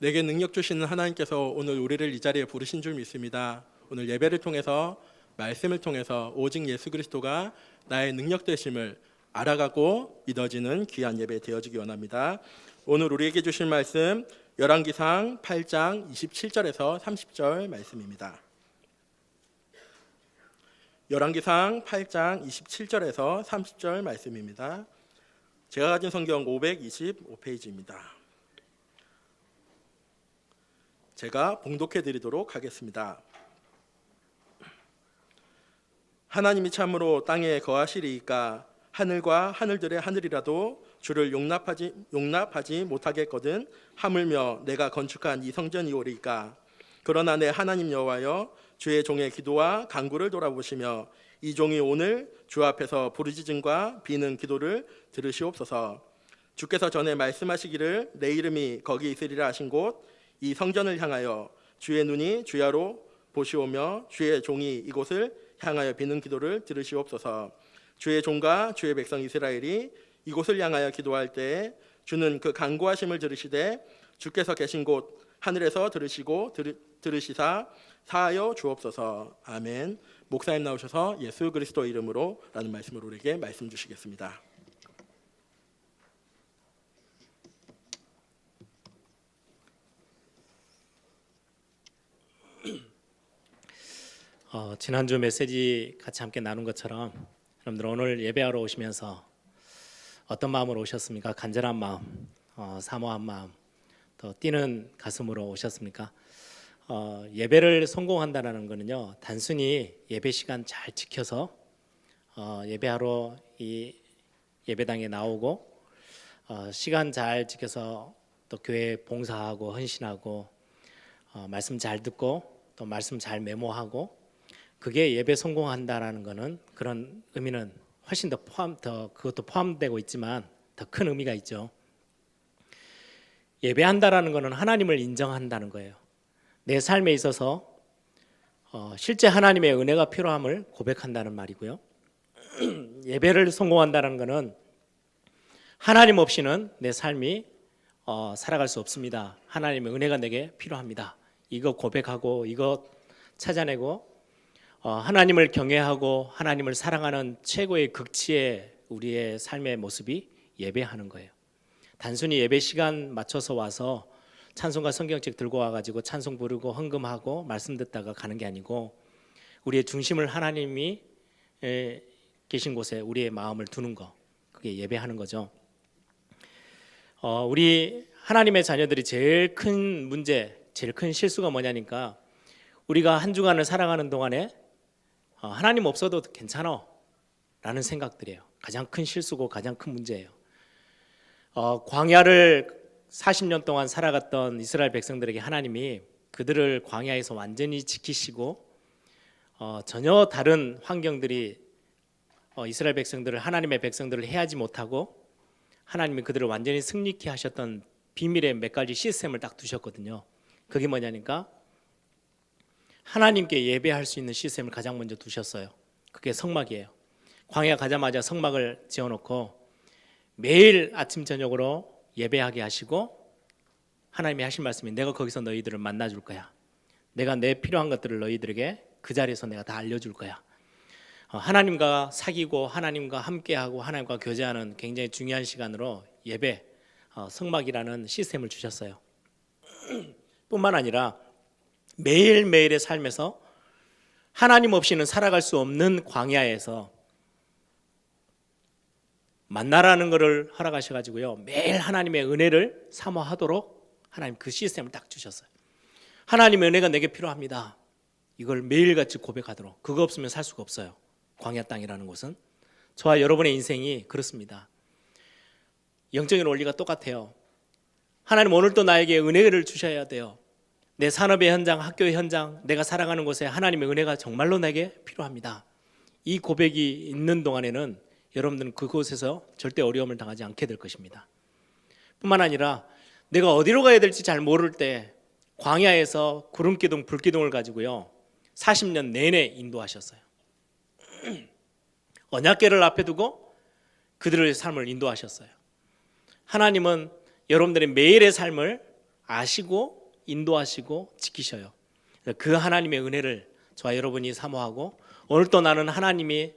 내게 능력 주시는 하나님께서 오늘 우리를 이 자리에 부르신 줄 믿습니다. 오늘 예배를 통해서 말씀을 통해서 오직 예수 그리스도가 나의 능력 되심을 알아가고 믿어지는 귀한 예배 되어지기 원합니다. 오늘 우리에게 주실 말씀 열왕기상 8장 27절에서 30절 말씀입니다. 열왕기상 8장 27절에서 30절 말씀입니다. 제가 가진 성경 525페이지입니다. 제가 봉독해 드리도록 하겠습니다. 하나님이 참으로 땅에 거하시리이까 하늘과 하늘들의 하늘이라도 주를 용납하지 못하겠거든 하물며 내가 건축한 이 성전이오리이까. 그러나 내 하나님 여호와여 주의 종의 기도와 간구를 돌아보시며 이 종이 오늘 주 앞에서 부르짖음과 비는 기도를 들으시옵소서. 주께서 전에 말씀하시기를 내 이름이 거기 있으리라 하신 곳 이 성전을 향하여 주의 눈이 주야로 보시오며 주의 종이 이곳을 향하여 비는 기도를 들으시옵소서. 주의 종과 주의 백성 이스라엘이 이곳을 향하여 기도할 때에 주는 그 간구하심을 들으시되 주께서 계신 곳 하늘에서 들으시사 사하여 주옵소서. 아멘. 목사님 나오셔서 예수 그리스도 이름으로 라는 말씀으로 우리에게 말씀 주시겠습니다. 지난주 메시지 같이 함께 나눈 것처럼 여러분들 오늘 예배하러 오시면서 어떤 마음으로 오셨습니까? 간절한 마음, 사모한 마음, 더 뛰는 가슴으로 오셨습니까? 예배를 성공한다는 것은요, 단순히 예배 시간 잘 지켜서 예배하러 이 예배당에 나오고 시간 잘 지켜서 또 교회 봉사하고 헌신하고 말씀 잘 듣고 또 말씀 잘 메모하고 그게 예배 성공한다라는 것은 그런 의미는 훨씬 더 그것도 포함되고 있지만 더 큰 의미가 있죠. 예배한다라는 것은 하나님을 인정한다는 거예요. 내 삶에 있어서 실제 하나님의 은혜가 필요함을 고백한다는 말이고요. 예배를 성공한다는 것은 하나님 없이는 내 삶이 살아갈 수 없습니다. 하나님의 은혜가 내게 필요합니다. 이거 고백하고 이거 찾아내고 하나님을 경외하고 하나님을 사랑하는 최고의 극치의 우리의 삶의 모습이 예배하는 거예요. 단순히 예배 시간 맞춰서 와서 찬송가 성경책 들고 와가지고 찬송 부르고 헌금하고 말씀 듣다가 가는 게 아니고 우리의 중심을 하나님이 계신 곳에 우리의 마음을 두는 거, 그게 예배하는 거죠. 우리 하나님의 자녀들이 제일 큰 문제, 제일 큰 실수가 뭐냐니까 우리가 한 주간을 살아가는 동안에 하나님 없어도 괜찮아 라는 생각들이에요. 가장 큰 실수고 가장 큰 문제예요. 광야를 40년 동안 살아갔던 이스라엘 백성들에게 하나님이 그들을 광야에서 완전히 지키시고 전혀 다른 환경들이 이스라엘 백성들을 하나님의 백성들을 해하지 못하고 하나님이 그들을 완전히 승리케 하셨던 비밀의 몇 가지 시스템을 딱 두셨거든요. 그게 뭐냐니까 하나님께 예배할 수 있는 시스템을 가장 먼저 두셨어요. 그게 성막이에요. 광야 가자마자 성막을 지어놓고 매일 아침 저녁으로 예배하게 하시고 하나님이 하신 말씀이 내가 거기서 너희들을 만나줄 거야. 내가 내 필요한 것들을 너희들에게 그 자리에서 내가 다 알려줄 거야. 하나님과 사귀고 하나님과 함께하고 하나님과 교제하는 굉장히 중요한 시간으로 예배, 성막이라는 시스템을 주셨어요. 뿐만 아니라 매일매일의 삶에서 하나님 없이는 살아갈 수 없는 광야에서 만나라는 것을 허락하셔가지고요, 매일 하나님의 은혜를 사모하도록 하나님 그 시스템을 딱 주셨어요. 하나님의 은혜가 내게 필요합니다. 이걸 매일같이 고백하도록. 그거 없으면 살 수가 없어요. 광야 땅이라는 곳은. 저와 여러분의 인생이 그렇습니다. 영적인 원리가 똑같아요. 하나님 오늘도 나에게 은혜를 주셔야 돼요. 내 산업의 현장, 학교의 현장, 내가 살아가는 곳에 하나님의 은혜가 정말로 내게 필요합니다. 이 고백이 있는 동안에는 여러분들은 그곳에서 절대 어려움을 당하지 않게 될 것입니다. 뿐만 아니라 내가 어디로 가야 될지 잘 모를 때 광야에서 구름기둥, 불기둥을 가지고요 40년 내내 인도하셨어요. 언약궤를 앞에 두고 그들의 삶을 인도하셨어요. 하나님은 여러분들의 매일의 삶을 아시고 인도하시고 지키셔요. 그 하나님의 은혜를 저와 여러분이 사모하고 오늘 또 나는 하나님이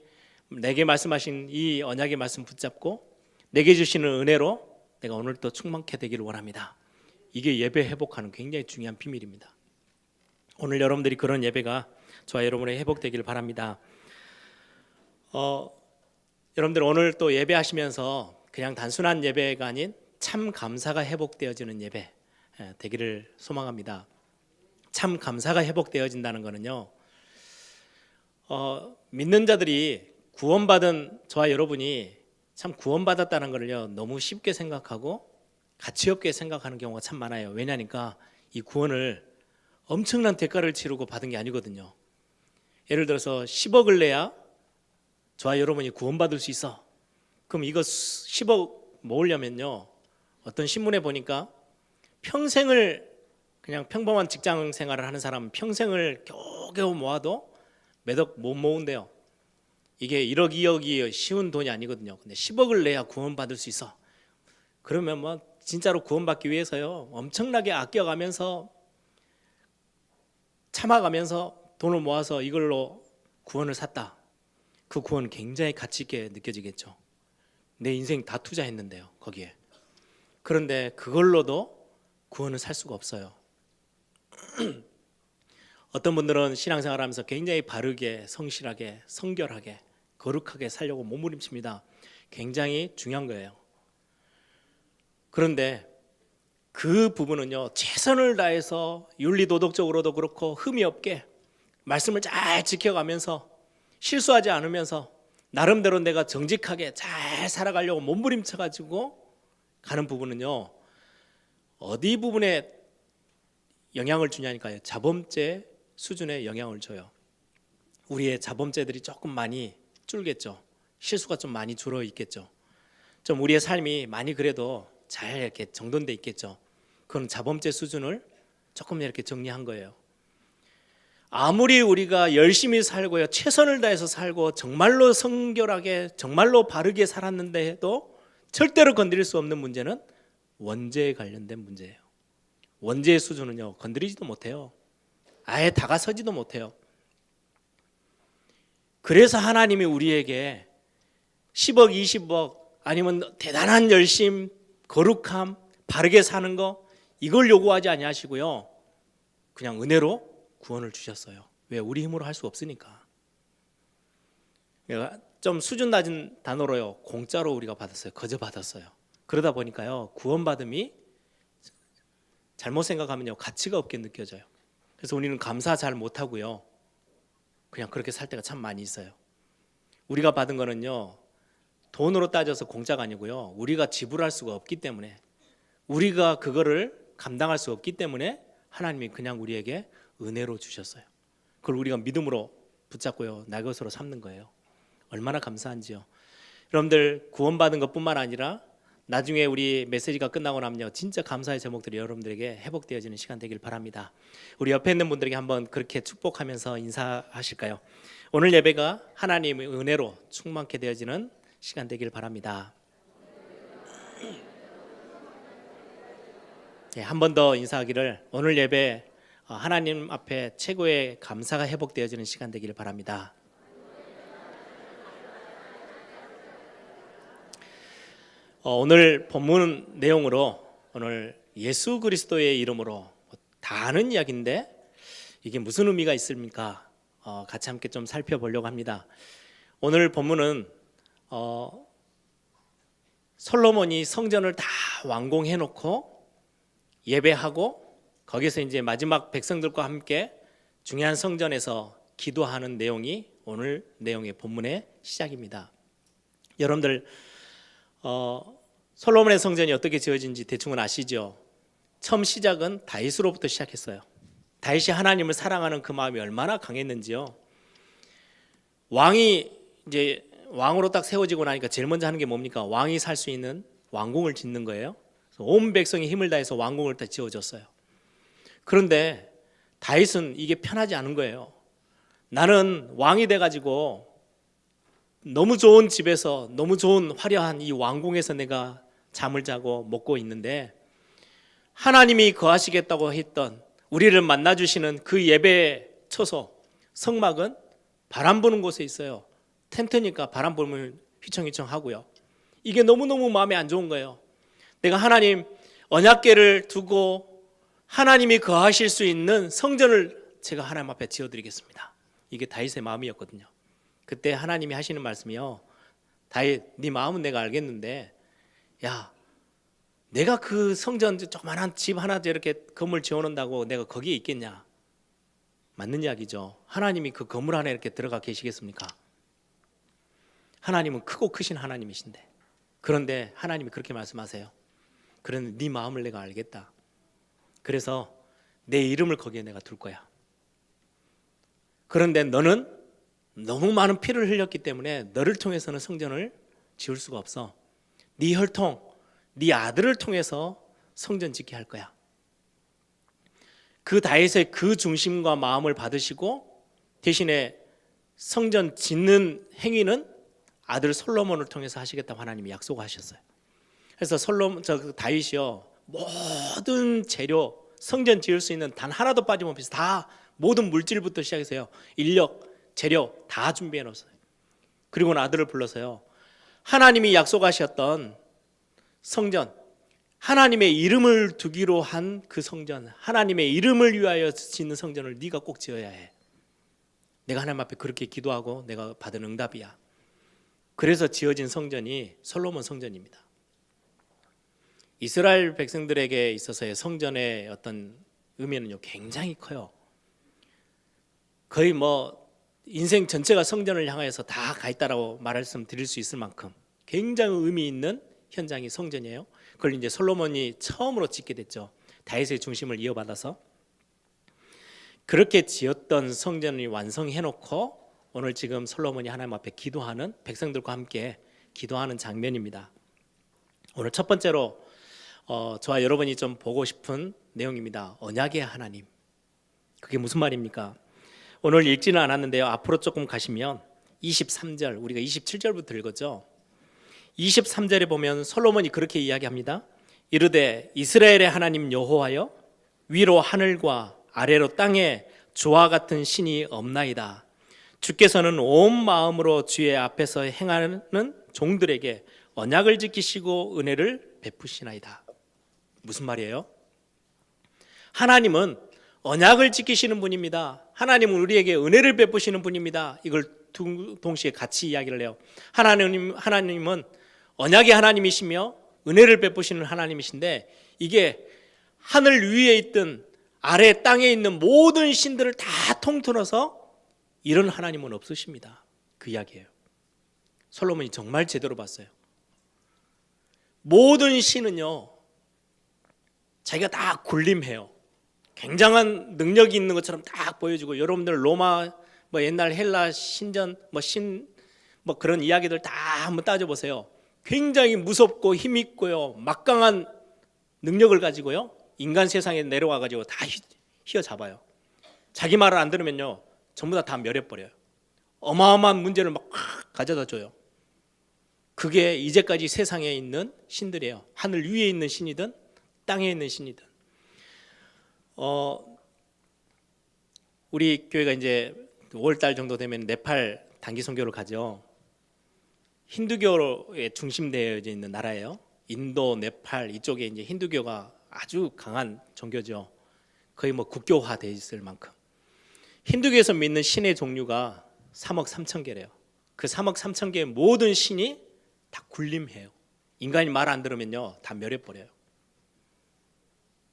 내게 말씀하신 이 언약의 말씀 붙잡고 내게 주시는 은혜로 내가 오늘 또 충만케 되기를 원합니다. 이게 예배 회복하는 굉장히 중요한 비밀입니다. 오늘 여러분들이 그런 예배가 저와 여러분의 회복되기를 바랍니다. 여러분들 오늘 또 예배하시면서 그냥 단순한 예배가 아닌 참 감사가 회복되어지는 예배 되기를 소망합니다. 참 감사가 회복되어진다는 것은요, 믿는 자들이 구원받은 저와 여러분이 참 구원받았다는 것을요 너무 쉽게 생각하고 가치 없게 생각하는 경우가 참 많아요. 왜냐니까 이 구원을 엄청난 대가를 치르고 받은 게 아니거든요. 예를 들어서 10억을 내야 저와 여러분이 구원받을 수 있어. 그럼 이거 10억 모으려면요, 어떤 신문에 보니까 평생을 그냥 평범한 직장 생활을 하는 사람은 평생을 겨우겨우 모아도 몇 억 못 모은대요. 이게 1억 2억이 쉬운 돈이 아니거든요. 근데 10억을 내야 구원받을 수 있어. 그러면 뭐 진짜로 구원받기 위해서요 엄청나게 아껴가면서 참아가면서 돈을 모아서 이걸로 구원을 샀다. 그 구원은 굉장히 가치 있게 느껴지겠죠. 내 인생 다 투자했는데요 거기에. 그런데 그걸로도 구원을 살 수가 없어요. 어떤 분들은 신앙생활하면서 굉장히 바르게, 성실하게, 성결하게, 거룩하게 살려고 몸부림칩니다. 굉장히 중요한 거예요. 그런데 그 부분은요 최선을 다해서 윤리도덕적으로도 그렇고 흠이 없게 말씀을 잘 지켜가면서 실수하지 않으면서 나름대로 내가 정직하게 잘 살아가려고 몸부림쳐가지고 가는 부분은요 어디 부분에 영향을 주냐니까요. 자범죄 수준에 영향을 줘요. 우리의 자범죄들이 조금 많이 줄겠죠. 실수가 좀 많이 줄어 있겠죠. 좀 우리의 삶이 많이 그래도 잘 이렇게 정돈돼 있겠죠. 그건 자범죄 수준을 조금 이렇게 정리한 거예요. 아무리 우리가 열심히 살고요 최선을 다해서 살고 정말로 성결하게 정말로 바르게 살았는데 해도 절대로 건드릴 수 없는 문제는 원죄에 관련된 문제예요. 원죄의 수준은요 건드리지도 못해요. 아예 다가서지도 못해요. 그래서 하나님이 우리에게 10억 20억 아니면 대단한 열심 거룩함 바르게 사는 거 이걸 요구하지 아니하시고요 그냥 은혜로 구원을 주셨어요. 왜? 우리 힘으로 할 수 없으니까. 좀 수준 낮은 단어로요 공짜로 우리가 받았어요. 거저 받았어요. 그러다 보니까요 구원받음이 잘못 생각하면요 가치가 없게 느껴져요. 그래서 우리는 감사 잘 못하고요 그냥 그렇게 살 때가 참 많이 있어요. 우리가 받은 거는요 돈으로 따져서 공짜가 아니고요 우리가 지불할 수가 없기 때문에 우리가 그거를 감당할 수 없기 때문에 하나님이 그냥 우리에게 은혜로 주셨어요. 그걸 우리가 믿음으로 붙잡고요 나 것으로 삼는 거예요. 얼마나 감사한지요. 여러분들 구원받은 것뿐만 아니라 나중에 우리 메시지가 끝나고 나면요 진짜 감사의 제목들이 여러분들에게 회복되어지는 시간 되길 바랍니다. 우리 옆에 있는 분들에게 한번 그렇게 축복하면서 인사하실까요? 오늘 예배가 하나님의 은혜로 충만케 되어지는 시간 되길 바랍니다. 한 번 더 인사하기를 오늘 예배 하나님 앞에 최고의 감사가 회복되어지는 시간 되기를 바랍니다. 오늘 본문 내용으로 오늘 예수 그리스도의 이름으로 다 아는 이야기인데 이게 무슨 의미가 있습니까? 같이 함께 좀 살펴보려고 합니다. 오늘 본문은 솔로몬이 성전을 다 완공해 놓고 예배하고 거기서 이제 마지막 백성들과 함께 중요한 성전에서 기도하는 내용이 오늘 내용의 본문의 시작입니다. 여러분들 솔로몬의 성전이 어떻게 지어진지 대충은 아시죠? 처음 시작은 다윗으로부터 시작했어요. 다윗이 하나님을 사랑하는 그 마음이 얼마나 강했는지요. 왕이 이제 왕으로 딱 세워지고 나니까 제일 먼저 하는 게 뭡니까? 왕이 살 수 있는 왕궁을 짓는 거예요. 온 백성이 힘을 다해서 왕궁을 다 지어줬어요. 그런데 다윗은 이게 편하지 않은 거예요. 나는 왕이 돼가지고 너무 좋은 집에서 너무 좋은 화려한 이 왕궁에서 내가 잠을 자고 먹고 있는데 하나님이 거하시겠다고 했던 우리를 만나주시는 그 예배 처소 성막은 바람 부는 곳에 있어요. 텐트니까 바람 불면 휘청휘청 하고요. 이게 너무너무 마음에 안 좋은 거예요. 내가 하나님 언약궤를 두고 하나님이 거하실 수 있는 성전을 제가 하나님 앞에 지어드리겠습니다. 이게 다윗의 마음이었거든요. 그때 하나님이 하시는 말씀이요, 다윗 네 마음은 내가 알겠는데 야, 내가 그 성전 조그만한 집 하나 이렇게 건물 지어놓는다고 내가 거기에 있겠냐? 맞는 이야기죠. 하나님이 그 건물 안에 이렇게 들어가 계시겠습니까? 하나님은 크고 크신 하나님이신데, 그런데 하나님이 그렇게 말씀하세요. 그런데 네 마음을 내가 알겠다. 그래서 내 이름을 거기에 내가 둘 거야. 그런데 너는 너무 많은 피를 흘렸기 때문에 너를 통해서는 성전을 지을 수가 없어. 네 혈통, 네 아들을 통해서 성전 짓게 할 거야. 그 다윗의 그 중심과 마음을 받으시고 대신에 성전 짓는 행위는 아들 솔로몬을 통해서 하시겠다고 하나님이 약속하셨어요. 그래서 다윗이요, 모든 재료, 성전 지을 수 있는 단 하나도 빠짐없이 다 모든 물질부터 시작해서요, 인력, 재료 다 준비해 놓았어요. 그리고는 아들을 불러서요, 하나님이 약속하셨던 성전, 하나님의 이름을 두기로 한 그 성전, 하나님의 이름을 위하여 짓는 성전을 네가 꼭 지어야 해. 내가 하나님 앞에 그렇게 기도하고 내가 받은 응답이야. 그래서 지어진 성전이 솔로몬 성전입니다. 이스라엘 백성들에게 있어서의 성전의 어떤 의미는요, 굉장히 커요. 거의 인생 전체가 성전을 향해서 다 가 있다라고 말씀드릴 수 있을 만큼 굉장히 의미 있는 현장이 성전이에요. 그걸 이제 솔로몬이 처음으로 짓게 됐죠. 다윗의 중심을 이어받아서 그렇게 지었던 성전을 완성해 놓고 오늘 지금 솔로몬이 하나님 앞에 기도하는, 백성들과 함께 기도하는 장면입니다. 오늘 첫 번째로 저와 여러분이 좀 보고 싶은 내용입니다. 언약의 하나님. 그게 무슨 말입니까? 오늘 읽지는 않았는데요, 앞으로 조금 가시면 23절, 우리가 27절부터 읽었죠. 23절에 보면 솔로몬이 그렇게 이야기합니다. 이르되 이스라엘의 하나님 여호와여, 위로 하늘과 아래로 땅에 주와 같은 신이 없나이다. 주께서는 온 마음으로 주의 앞에서 행하는 종들에게 언약을 지키시고 은혜를 베푸시나이다. 무슨 말이에요? 하나님은 언약을 지키시는 분입니다. 하나님은 우리에게 은혜를 베푸시는 분입니다. 이걸 동시에 같이 이야기를 해요. 하나님은 언약의 하나님이시며 은혜를 베푸시는 하나님이신데, 이게 하늘 위에 있든 아래 땅에 있는 모든 신들을 다 통틀어서 이런 하나님은 없으십니다. 그 이야기예요. 솔로몬이 정말 제대로 봤어요. 모든 신은요, 자기가 다 군림해요. 굉장한 능력이 있는 것처럼 딱 보여주고, 여러분들 로마 옛날 헬라 신전 그런 이야기들 다 한번 따져보세요. 굉장히 무섭고 힘있고요, 막강한 능력을 가지고요, 인간 세상에 내려와 가지고 다 휘어잡아요. 자기 말을 안 들으면요, 전부 다 멸해버려요. 어마어마한 문제를 막 가져다 줘요. 그게 이제까지 세상에 있는 신들이에요. 하늘 위에 있는 신이든 땅에 있는 신이든. 우리 교회가 이제 5월달 정도 되면 네팔 단기 선교를 가죠. 힌두교에 중심되어 있는 나라예요. 인도, 네팔 이쪽에 이제 힌두교가 아주 강한 종교죠. 거의 국교화되어 있을 만큼. 힌두교에서 믿는 신의 종류가 3억 3천 개래요. 그 3억 3천 개의 모든 신이 다 군림해요. 인간이 말 안 들으면요, 다 멸해버려요.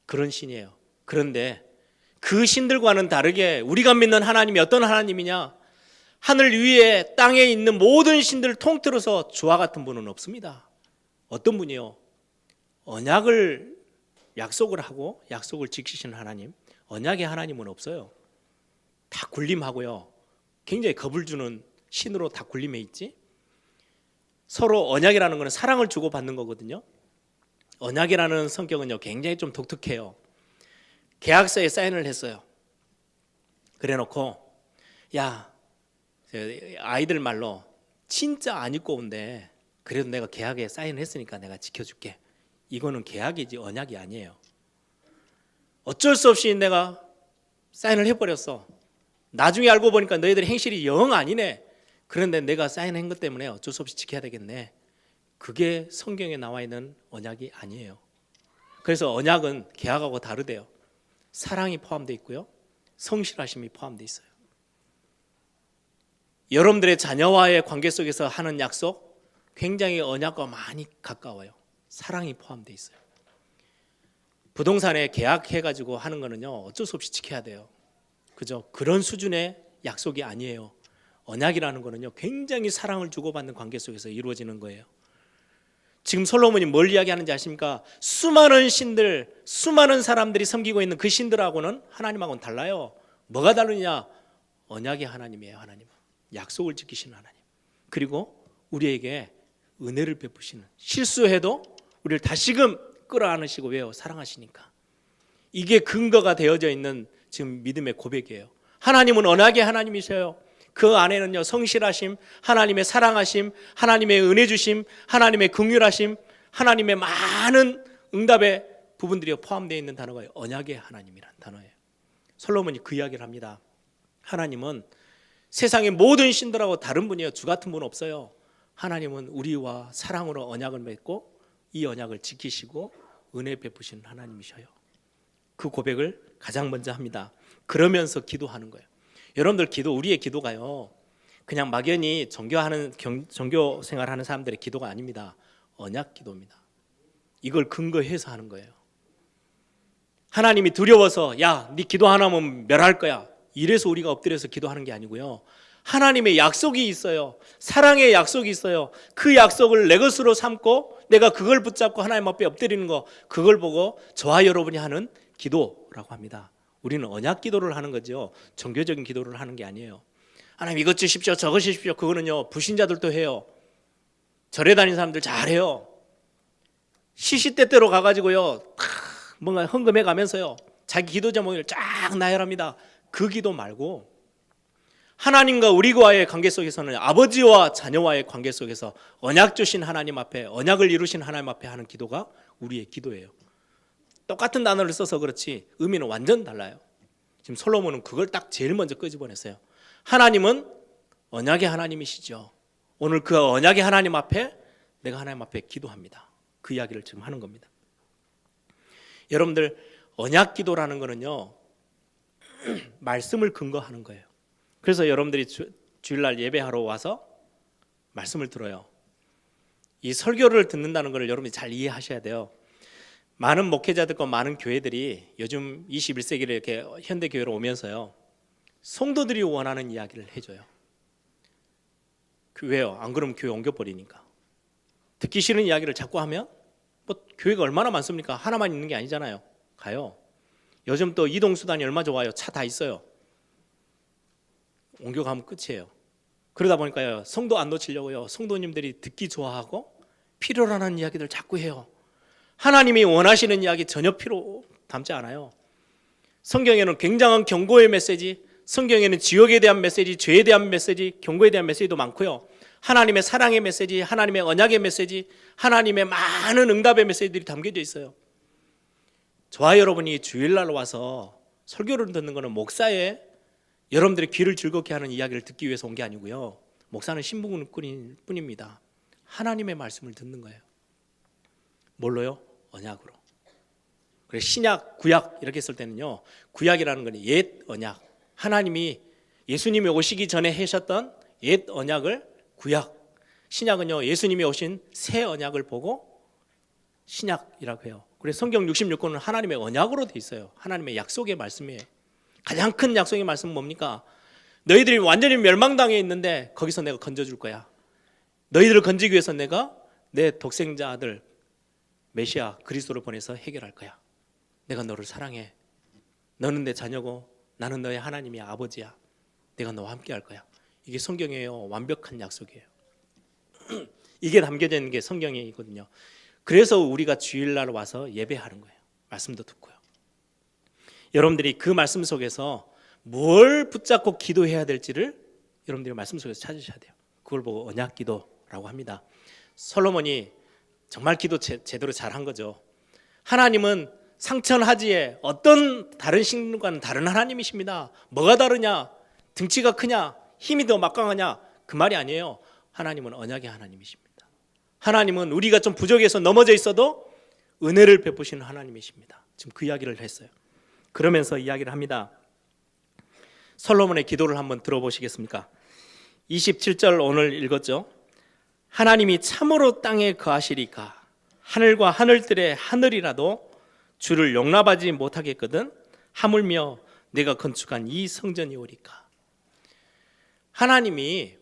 그런 신이에요. 그런데 그 신들과는 다르게 우리가 믿는 하나님이 어떤 하나님이냐? 하늘 위에 땅에 있는 모든 신들을 통틀어서 주와 같은 분은 없습니다. 어떤 분이요? 언약을 약속을 하고 약속을 지키시는 하나님, 언약의 하나님은 없어요. 다 군림하고요, 굉장히 겁을 주는 신으로 다 군림해 있지. 서로 언약이라는 것은 사랑을 주고받는 거거든요. 언약이라는 성격은요, 굉장히 좀 독특해요. 계약서에 사인을 했어요. 그래 놓고, 야, 아이들 말로 진짜 안 입고 온대. 그래도 내가 계약에 사인을 했으니까 내가 지켜줄게. 이거는 계약이지 언약이 아니에요. 어쩔 수 없이 내가 사인을 해버렸어. 나중에 알고 보니까 너희들의 행실이 영 아니네. 그런데 내가 사인한 것 때문에 어쩔 수 없이 지켜야 되겠네. 그게 성경에 나와 있는 언약이 아니에요. 그래서 언약은 계약하고 다르대요. 사랑이 포함되어 있고요, 성실하심이 포함되어 있어요. 여러분들의 자녀와의 관계 속에서 하는 약속, 굉장히 언약과 많이 가까워요. 사랑이 포함되어 있어요. 부동산에 계약해가지고 하는 거는요, 어쩔 수 없이 지켜야 돼요. 그죠? 그런 수준의 약속이 아니에요. 언약이라는 거는요, 굉장히 사랑을 주고받는 관계 속에서 이루어지는 거예요. 지금 솔로몬이 뭘 이야기하는지 아십니까? 수많은 신들, 수많은 사람들이 섬기고 있는 그 신들하고는 하나님하고는 달라요. 뭐가 다르냐? 언약의 하나님이에요. 하나님은 약속을 지키시는 하나님, 그리고 우리에게 은혜를 베푸시는, 실수해도 우리를 다시금 끌어안으시고, 왜요? 사랑하시니까. 이게 근거가 되어져 있는 지금 믿음의 고백이에요. 하나님은 언약의 하나님이셔요. 그 안에는요, 성실하심, 하나님의 사랑하심, 하나님의 은혜 주심, 하나님의 긍휼하심, 하나님의 많은 응답의 부분들이 포함되어 있는 단어가 언약의 하나님이라는 단어예요. 솔로몬이 그 이야기를 합니다. 하나님은 세상의 모든 신들하고 다른 분이에요. 주 같은 분 없어요. 하나님은 우리와 사랑으로 언약을 맺고 이 언약을 지키시고 은혜 베푸시는 하나님이셔요. 그 고백을 가장 먼저 합니다. 그러면서 기도하는 거예요. 여러분들 기도, 우리의 기도가요, 그냥 막연히 종교 생활하는 사람들의 기도가 아닙니다. 언약 기도입니다. 이걸 근거해서 하는 거예요. 하나님이 두려워서 야, 네 기도 안 하면 멸할 거야, 이래서 우리가 엎드려서 기도하는 게 아니고요, 하나님의 약속이 있어요. 사랑의 약속이 있어요. 그 약속을 내 것으로 삼고 내가 그걸 붙잡고 하나님 앞에 엎드리는 거, 그걸 보고 저와 여러분이 하는 기도라고 합니다. 우리는 언약 기도를 하는 거죠. 종교적인 기도를 하는 게 아니에요. 하나님 이것 주십시오, 저것 주십시오. 그거는요, 불신자들도 해요. 절에 다니는 사람들 잘해요. 시시때때로 가가지고요, 뭔가 헌금해 가면서요, 자기 기도 제목을 쫙 나열합니다. 그 기도 말고 하나님과 우리와의 관계 속에서는 아버지와 자녀와의 관계 속에서 언약 주신 하나님 앞에, 언약을 이루신 하나님 앞에 하는 기도가 우리의 기도예요. 똑같은 단어를 써서 그렇지 의미는 완전 달라요. 지금 솔로몬은 그걸 딱 제일 먼저 끄집어냈어요. 하나님은 언약의 하나님이시죠. 오늘 그 언약의 하나님 앞에 내가 하나님 앞에 기도합니다. 그 이야기를 지금 하는 겁니다. 여러분들, 언약 기도라는 거는요, 말씀을 근거하는 거예요. 그래서 여러분들이 주일날 예배하러 와서 말씀을 들어요. 이 설교를 듣는다는 걸 여러분이 잘 이해하셔야 돼요. 많은 목회자들과 많은 교회들이 요즘 21세기를 이렇게 현대 교회로 오면서요, 성도들이 원하는 이야기를 해줘요. 왜요? 안 그러면 교회 옮겨버리니까. 듣기 싫은 이야기를 자꾸 하면 뭐 교회가 얼마나 많습니까? 하나만 있는 게 아니잖아요. 가요. 요즘 또 이동수단이 얼마 좋아요. 차 다 있어요. 옮겨가면 끝이에요. 그러다 보니까요, 성도 안 놓치려고요, 성도님들이 듣기 좋아하고 필요로 하는 이야기들 자꾸 해요. 하나님이 원하시는 이야기 전혀 필요 담지 않아요. 성경에는 굉장한 경고의 메시지, 성경에는 지옥에 대한 메시지, 죄에 대한 메시지, 경고에 대한 메시지도 많고요, 하나님의 사랑의 메시지, 하나님의 언약의 메시지, 하나님의 많은 응답의 메시지들이 담겨져 있어요. 저와 여러분이 주일날 와서 설교를 듣는 것은 목사의, 여러분들의 귀를 즐겁게 하는 이야기를 듣기 위해서 온 게 아니고요, 목사는 신부군일 뿐입니다. 하나님의 말씀을 듣는 거예요. 뭘로요? 언약으로. 그래서 신약, 구약 이렇게 했을 때는요, 구약이라는 건 옛 언약, 하나님이 예수님이 오시기 전에 하셨던 옛 언약을 구약, 신약은요, 예수님이 오신 새 언약을 보고 신약이라고 해요. 그래서 성경 66권은 하나님의 언약으로 돼 있어요. 하나님의 약속의 말씀이에요. 가장 큰 약속의 말씀은 뭡니까? 너희들이 완전히 멸망당해 있는데 거기서 내가 건져줄 거야. 너희들을 건지기 위해서 내가 내 독생자 아들 메시아 그리스도를 보내서 해결할 거야. 내가 너를 사랑해. 너는 내 자녀고 나는 너의 하나님이 아버지야. 내가 너와 함께 할 거야. 이게 성경이에요. 완벽한 약속이에요. 이게 담겨져 있는 게 성경이거든요. 그래서 우리가 주일날 와서 예배하는 거예요. 말씀도 듣고요. 여러분들이 그 말씀 속에서 뭘 붙잡고 기도해야 될지를 여러분들이 말씀 속에서 찾으셔야 돼요. 그걸 보고 언약 기도라고 합니다. 솔로몬이 정말 기도 제대로 잘한 거죠. 하나님은 상천하지에 어떤 다른 신과는 다른 하나님이십니다. 뭐가 다르냐? 등치가 크냐? 힘이 더 막강하냐? 그 말이 아니에요. 하나님은 언약의 하나님이십니다. 하나님은 우리가 좀 부족해서 넘어져 있어도 은혜를 베푸시는 하나님이십니다. 지금 그 이야기를 했어요. 그러면서 이야기를 합니다. 솔로몬의 기도를 한번 들어보시겠습니까? 27절 오늘 읽었죠. 하나님이 참으로 땅에 거하시리까 하늘과 하늘들의 하늘이라도 주를 용납하지 못하겠거든 하물며 내가 건축한 이 성전이 오리까. 하나님이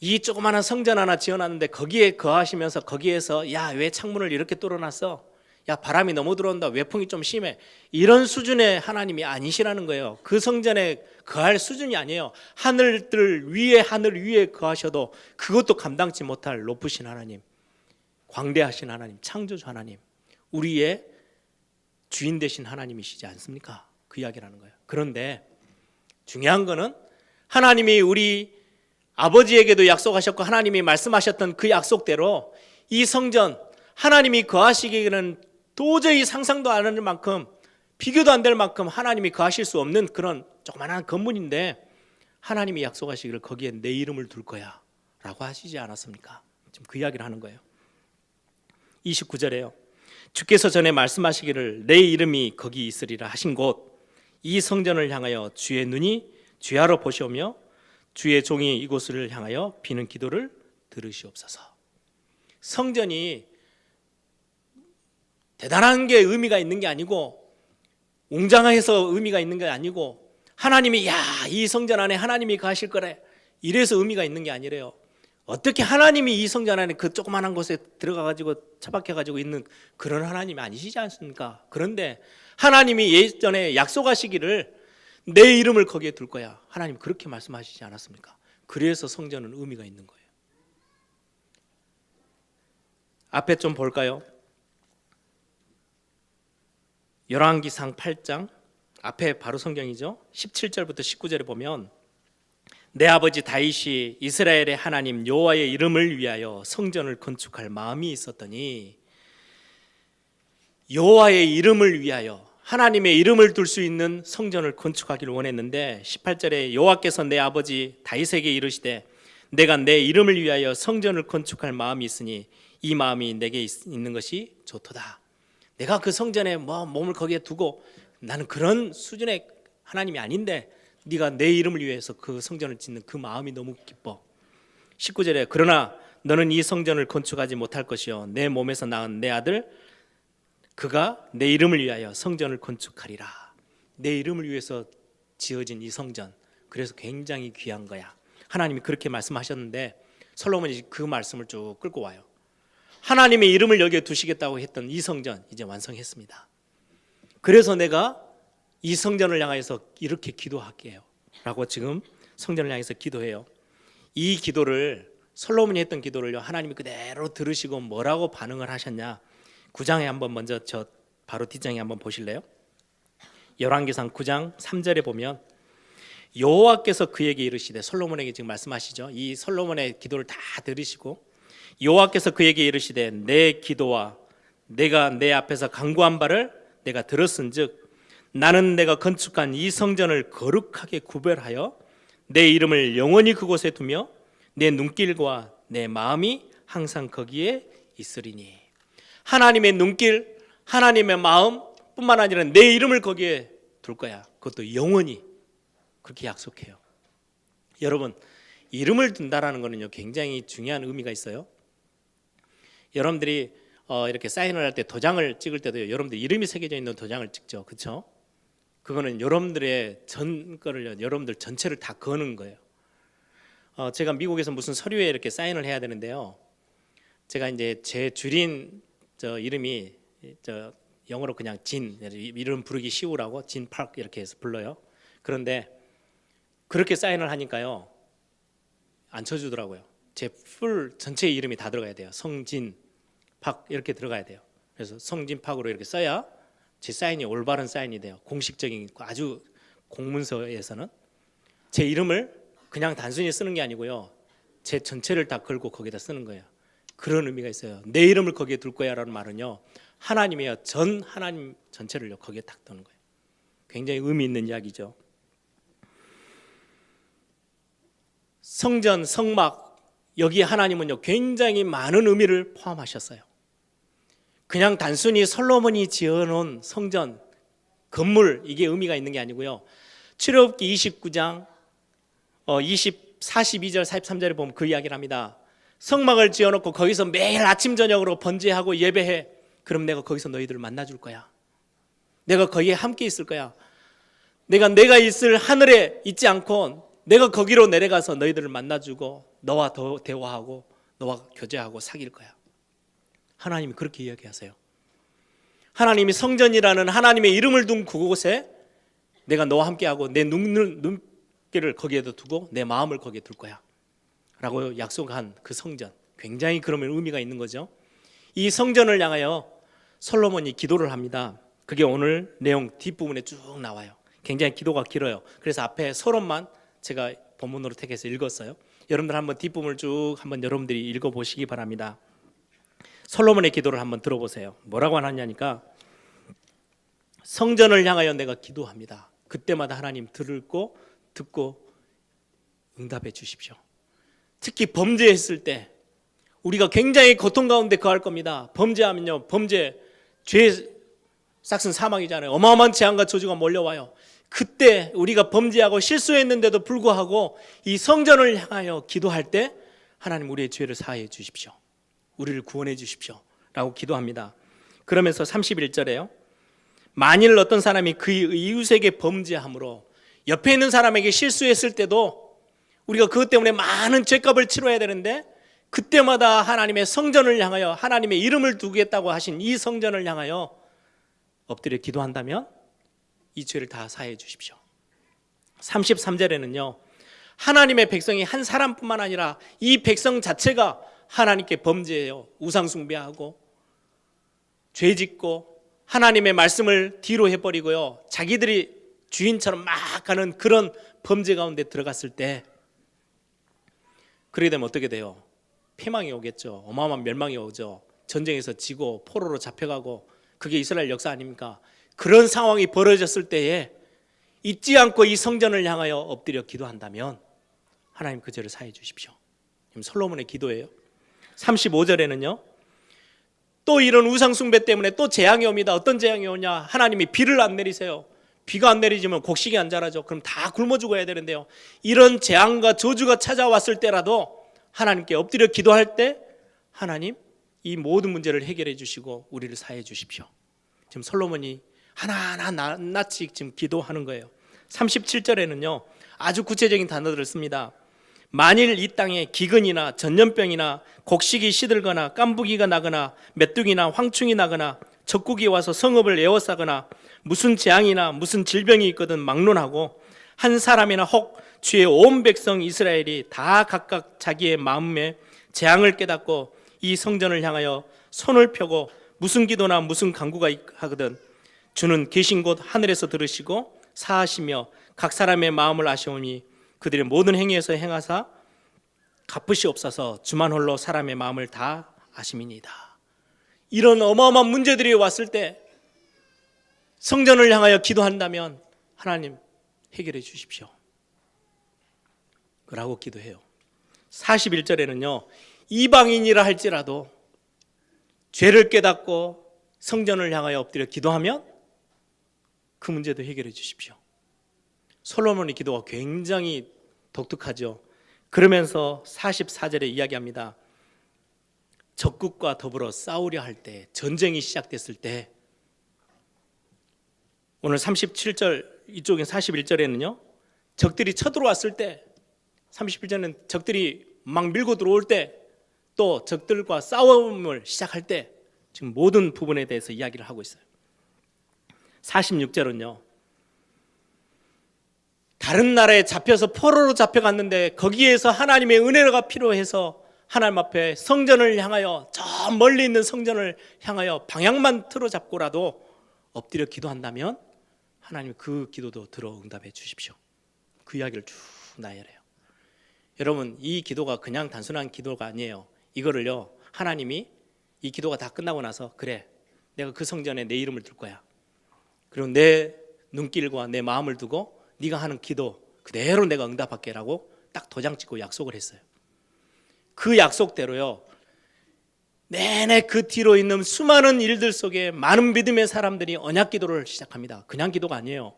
이 조그마한 성전 하나 지어놨는데 거기에 거하시면서 거기에서 야, 왜 창문을 이렇게 뚫어놨어? 야, 바람이 너무 들어온다. 외풍이 좀 심해. 이런 수준의 하나님이 아니시라는 거예요. 그 성전에 거할 수준이 아니에요. 하늘 위에 거하셔도 그것도 감당치 못할 높으신 하나님, 광대하신 하나님, 창조주 하나님, 우리의 주인 되신 하나님이시지 않습니까? 그 이야기라는 거예요. 그런데 중요한 거는 하나님이 우리 아버지에게도 약속하셨고 하나님이 말씀하셨던 그 약속대로 이 성전 하나님이 거하시기에는 도저히 상상도 안 하는 만큼 비교도 안 될 만큼 하나님이 거하실 수 없는 그런 조그마한 건물인데 하나님이 약속하시기를 거기에 내 이름을 둘 거야 라고 하시지 않았습니까? 지금 그 이야기를 하는 거예요. 29절에요. 주께서 전에 말씀하시기를 내 이름이 거기 있으리라 하신 곳 이 성전을 향하여 주의 눈이 주야로 보시오며 주의 종이 이곳을 향하여 비는 기도를 들으시옵소서. 성전이 대단한 게 의미가 있는 게 아니고 웅장해서 의미가 있는 게 아니고 하나님이 이 성전 안에 하나님이 거하실 거래 이래서 의미가 있는 게 아니래요. 어떻게 하나님이 이 성전 안에 그 조그만한 곳에 들어가가지고 처박혀가지고 있는 그런 하나님이 아니시지 않습니까? 그런데 하나님이 예전에 약속하시기를 내 이름을 거기에 둘 거야. 하나님 그렇게 말씀하시지 않았습니까? 그래서 성전은 의미가 있는 거예요. 앞에 좀 볼까요? 열왕기상 8장 앞에 바로 성경이죠. 17절부터 19절에 보면 내 아버지 다윗이 이스라엘의 하나님 여호와의 이름을 위하여 성전을 건축할 마음이 있었더니 여호와의 이름을 위하여 하나님의 이름을 둘 수 있는 성전을 건축하기를 원했는데 18절에 여호와께서 내 아버지 다윗에게 이르시되 내가 내 이름을 위하여 성전을 건축할 마음이 있으니 이 마음이 내게 있는 것이 좋도다. 내가 그 성전에 몸을 거기에 두고 나는 그런 수준의 하나님이 아닌데 네가 내 이름을 위해서 그 성전을 짓는 그 마음이 너무 기뻐. 19절에 그러나 너는 이 성전을 건축하지 못할 것이요 내 몸에서 낳은 내 아들 그가 내 이름을 위하여 성전을 건축하리라. 내 이름을 위해서 지어진 이 성전, 그래서 굉장히 귀한 거야. 하나님이 그렇게 말씀하셨는데 솔로몬이 그 말씀을 쭉 끌고 와요. 하나님의 이름을 여기에 두시겠다고 했던 이 성전 이제 완성했습니다. 그래서 내가 이 성전을 향해서 이렇게 기도할게요 라고 지금 성전을 향해서 기도해요. 이 기도를 솔로몬이 했던 기도를 하나님이 그대로 들으시고 뭐라고 반응을 하셨냐. 9장에 한번 먼저 저 바로 뒷장에 한번 보실래요? 열왕기상 9장 3절에 보면 여호와께서 그에게 이르시되 솔로몬에게 지금 말씀하시죠. 이 솔로몬의 기도를 다 들으시고 여호와께서 그에게 이르시되 내 기도와 내가 내 앞에서 간구한 바를 내가 들었은즉 나는 내가 건축한 이 성전을 거룩하게 구별하여 내 이름을 영원히 그곳에 두며 내 눈길과 내 마음이 항상 거기에 있으리니. 하나님의 눈길, 하나님의 마음 뿐만 아니라 내 이름을 거기에 둘 거야. 그것도 영원히. 그렇게 약속해요. 여러분, 이름을 둔다라는 거는요 굉장히 중요한 의미가 있어요. 여러분들이 이렇게 사인을 할 때 도장을 찍을 때도 여러분들 이름이 새겨져 있는 도장을 찍죠. 그렇죠? 그거는 여러분들의 거를 여러분들 전체를 다 거는 거예요. 제가 미국에서 무슨 서류에 이렇게 사인을 해야 되는데요. 제가 이제 제 줄인 저 이름이 저 영어로 그냥 진, 이름 부르기 쉬우라고 진 파크 이렇게 해서 불러요. 그런데 그렇게 사인을 하니까요 안 쳐주더라고요. 제 풀 전체 이름이 다 들어가야 돼요. 성진 팍 이렇게 들어가야 돼요. 그래서 성진 팍으로 이렇게 써야 제 사인이 올바른 사인이 돼요. 공식적인 아주 공문서에서는 제 이름을 그냥 단순히 쓰는 게 아니고요. 제 전체를 다 걸고 거기다 쓰는 거예요. 그런 의미가 있어요. 내 이름을 거기에 둘 거야라는 말은요. 하나님이에요. 전 하나님 전체를 거기에 딱 두는 거예요. 굉장히 의미 있는 이야기죠. 성전, 성막, 여기 하나님은요 굉장히 많은 의미를 포함하셨어요. 그냥 단순히 솔로몬이 지어놓은 성전, 건물, 이게 의미가 있는 게 아니고요. 출애굽기 29장 42절 43절에 보면 그 이야기를 합니다. 성막을 지어놓고 거기서 매일 아침 저녁으로 번제하고 예배해. 그럼 내가 거기서 너희들을 만나줄 거야. 내가 거기에 함께 있을 거야. 내가 있을 하늘에 있지 않고 내가 거기로 내려가서 너희들을 만나주고 너와 더 대화하고 너와 교제하고 사귈 거야. 하나님이 그렇게 이야기하세요. 하나님이 성전이라는 하나님의 이름을 둔 그곳에 내가 너와 함께하고 내 눈길을 거기에도 두고 내 마음을 거기에 둘 거야 라고 약속한 그 성전, 굉장히 그러면 의미가 있는 거죠. 이 성전을 향하여 솔로몬이 기도를 합니다. 그게 오늘 내용 뒷부분에 쭉 나와요. 굉장히 기도가 길어요. 그래서 앞에 서론만 제가 본문으로 택해서 읽었어요. 여러분들 한번 뒷부분을 쭉 한번 여러분들이 읽어보시기 바랍니다. 솔로몬의 기도를 한번 들어보세요. 뭐라고 하냐니까 성전을 향하여 내가 기도합니다. 그때마다 하나님 듣고 응답해 주십시오. 특히 범죄했을 때 우리가 굉장히 고통 가운데 거할 겁니다. 범죄하면요, 죄 싹슨 사망이잖아요. 어마어마한 재앙과 저주가 몰려와요. 그때 우리가 범죄하고 실수했는데도 불구하고 이 성전을 향하여 기도할 때 하나님 우리의 죄를 사하여 주십시오. 우리를 구원해 주십시오 라고 기도합니다. 그러면서 31절에요. 만일 어떤 사람이 그의 이웃에게 범죄함으로 옆에 있는 사람에게 실수했을 때도 우리가 그것 때문에 많은 죄값을 치러야 되는데 그때마다 하나님의 성전을 향하여 하나님의 이름을 두겠다고 하신 이 성전을 향하여 엎드려 기도한다면 이 죄를 다 사해 주십시오. 33절에는요. 하나님의 백성이 한 사람뿐만 아니라 이 백성 자체가 하나님께 범죄해요. 우상 숭배하고 죄짓고 하나님의 말씀을 뒤로 해버리고요. 자기들이 주인처럼 막 가는 그런 범죄 가운데 들어갔을 때 그렇게 되면 어떻게 돼요? 패망이 오겠죠. 어마어마한 멸망이 오죠. 전쟁에서 지고 포로로 잡혀가고 그게 이스라엘 역사 아닙니까? 그런 상황이 벌어졌을 때에 잊지 않고 이 성전을 향하여 엎드려 기도한다면 하나님 그 죄를 사해 주십시오. 지금 솔로몬의 기도예요. 35절에는요. 또 이런 우상 숭배 때문에 또 재앙이 옵니다. 어떤 재앙이 오냐? 하나님이 비를 안 내리세요. 비가 안 내리지면 곡식이 안 자라죠. 그럼 다 굶어 죽어야 되는데요. 이런 재앙과 저주가 찾아왔을 때라도 하나님께 엎드려 기도할 때 하나님 이 모든 문제를 해결해 주시고 우리를 사해 주십시오. 지금 솔로몬이 하나하나 낱낱이 지금 기도하는 거예요. 37절에는요. 아주 구체적인 단어들을 씁니다. 만일 이 땅에 기근이나 전염병이나 곡식이 시들거나 깐부기가 나거나 메뚜기나 황충이 나거나 적국이 와서 성읍을 에워싸거나 무슨 재앙이나 무슨 질병이 있거든 막론하고 한 사람이나 혹 주의 온 백성 이스라엘이 다 각각 자기의 마음에 재앙을 깨닫고 이 성전을 향하여 손을 펴고 무슨 기도나 무슨 간구가 하거든 주는 계신 곳 하늘에서 들으시고 사하시며 각 사람의 마음을 아시오니 그들의 모든 행위에서 행하사 갚으시옵소서. 주만 홀로 사람의 마음을 다 아심이니이다. 이런 어마어마한 문제들이 왔을 때 성전을 향하여 기도한다면 하나님 해결해 주십시오 라고 기도해요. 41절에는요. 이방인이라 할지라도 죄를 깨닫고 성전을 향하여 엎드려 기도하면 그 문제도 해결해 주십시오. 솔로몬의 기도가 굉장히 독특하죠. 그러면서 44절에 이야기합니다. 적국과 더불어 싸우려 할 때, 전쟁이 시작됐을 때, 오늘 37절 이쪽인 41절에는요 적들이 쳐들어왔을 때, 31절은 적들이 막 밀고 들어올 때, 또 적들과 싸움을 시작할 때 지금 모든 부분에 대해서 이야기를 하고 있어요. 46절은요 다른 나라에 잡혀서 포로로 잡혀갔는데 거기에서 하나님의 은혜가 필요해서 하나님 앞에 성전을 향하여 저 멀리 있는 성전을 향하여 방향만 틀어잡고라도 엎드려 기도한다면 하나님 그 기도도 들어 응답해 주십시오. 그 이야기를 쭉 나열해요. 여러분 이 기도가 그냥 단순한 기도가 아니에요. 이거를요 하나님이 이 기도가 다 끝나고 나서 그래 내가 그 성전에 내 이름을 둘 거야. 그리고 내 눈길과 내 마음을 두고 네가 하는 기도 그대로 내가 응답할게라고 딱 도장 찍고 약속을 했어요. 그 약속대로요, 내내 그 뒤로 있는 수많은 일들 속에 많은 믿음의 사람들이 언약 기도를 시작합니다. 그냥 기도가 아니에요.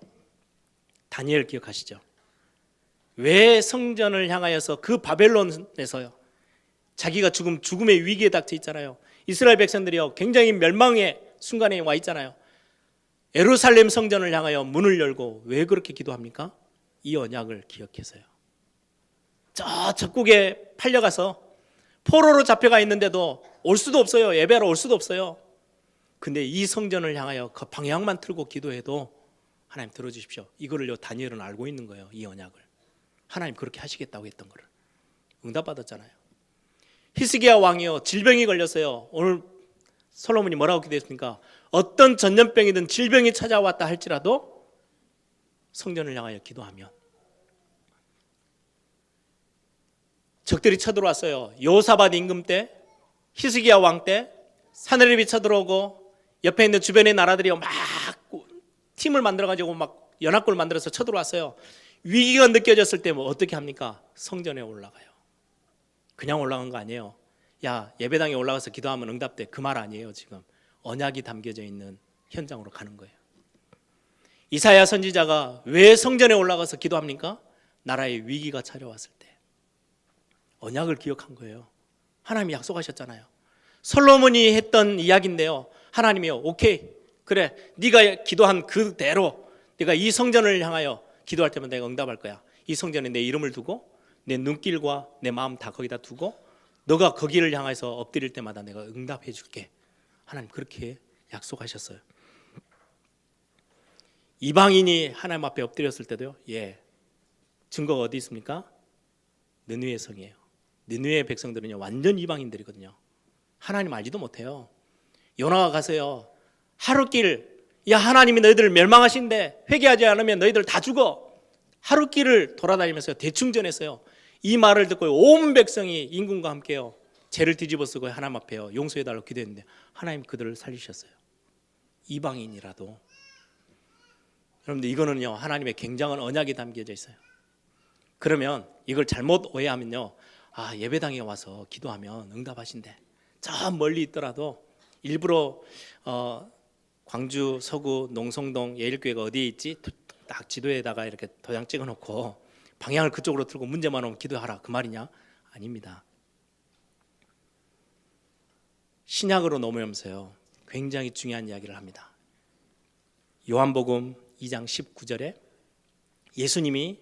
다니엘 기억하시죠? 왜 성전을 향하여서 그 바벨론에서요, 자기가 죽음의 위기에 닥쳐 있잖아요. 이스라엘 백성들이요, 굉장히 멸망의 순간에 와 있잖아요. 예루살렘 성전을 향하여 문을 열고 왜 그렇게 기도합니까? 이 언약을 기억해서요. 저 적국에 팔려가서 포로로 잡혀가 있는데도 올 수도 없어요. 예배하러 올 수도 없어요. 근데 이 성전을 향하여 그 방향만 틀고 기도해도 하나님 들어주십시오. 이거를요, 다니엘은 알고 있는 거예요. 이 언약을. 하나님 그렇게 하시겠다고 했던 거를 응답받았잖아요. 히스기야 왕이요, 질병이 걸렸어요. 오늘 솔로몬이 뭐라고 기도했습니까? 어떤 전염병이든 질병이 찾아왔다 할지라도 성전을 향하여 기도하면, 적들이 쳐들어왔어요. 여호사밧 임금 때, 히스기야 왕 때 사느립이 쳐들어오고 옆에 있는 주변의 나라들이 막 팀을 만들어가지고 막 연합군을 만들어서 쳐들어왔어요. 위기가 느껴졌을 때 뭐 어떻게 합니까? 성전에 올라가요. 그냥 올라간 거 아니에요. 야, 예배당에 올라가서 기도하면 응답돼, 그 말 아니에요. 지금 언약이 담겨져 있는 현장으로 가는 거예요. 이사야 선지자가 왜 성전에 올라가서 기도합니까? 나라의 위기가 찾아왔을 때 언약을 기억한 거예요. 하나님이 약속하셨잖아요. 솔로몬이 했던 이야기인데요, 하나님이요, 오케이, 그래, 네가 기도한 그대로 내가 이 성전을 향하여 기도할 때면 내가 응답할 거야. 이 성전에 내 이름을 두고 내 눈길과 내 마음 다 거기다 두고 너가 거기를 향해서 엎드릴 때마다 내가 응답해 줄게. 하나님 그렇게 약속하셨어요. 이방인이 하나님 앞에 엎드렸을 때도요, 증거가 어디 있습니까? 느느웨 성이에요. 느느웨 백성들은요, 완전 이방인들이거든요. 하나님 알지도 못해요. 요나가 가서요, 하루길, 야, 하나님이 너희들을 멸망하신데 회개하지 않으면 너희들 다 죽어. 하루길을 돌아다니면서 대충 전했어요. 이 말을 듣고 온 백성이 임금과 함께요, 죄를 뒤집어 쓰고 하나님 앞에요, 용서해달라고 기도했는데 하나님 그들을 살리셨어요. 이방인이라도. 여러분들, 이거는요, 하나님의 굉장한 언약이 담겨져 있어요. 그러면 이걸 잘못 오해하면요, 아, 예배당에 와서 기도하면 응답하신대. 저 멀리 있더라도 일부러 광주 서구 농성동 예일교회가 어디에 있지? 딱 지도에다가 이렇게 도장 찍어놓고 방향을 그쪽으로 틀고 문제만 오면 기도하라, 그 말이냐? 아닙니다. 신약으로 넘어오면서요, 굉장히 중요한 이야기를 합니다. 요한복음 2장 19절에 예수님이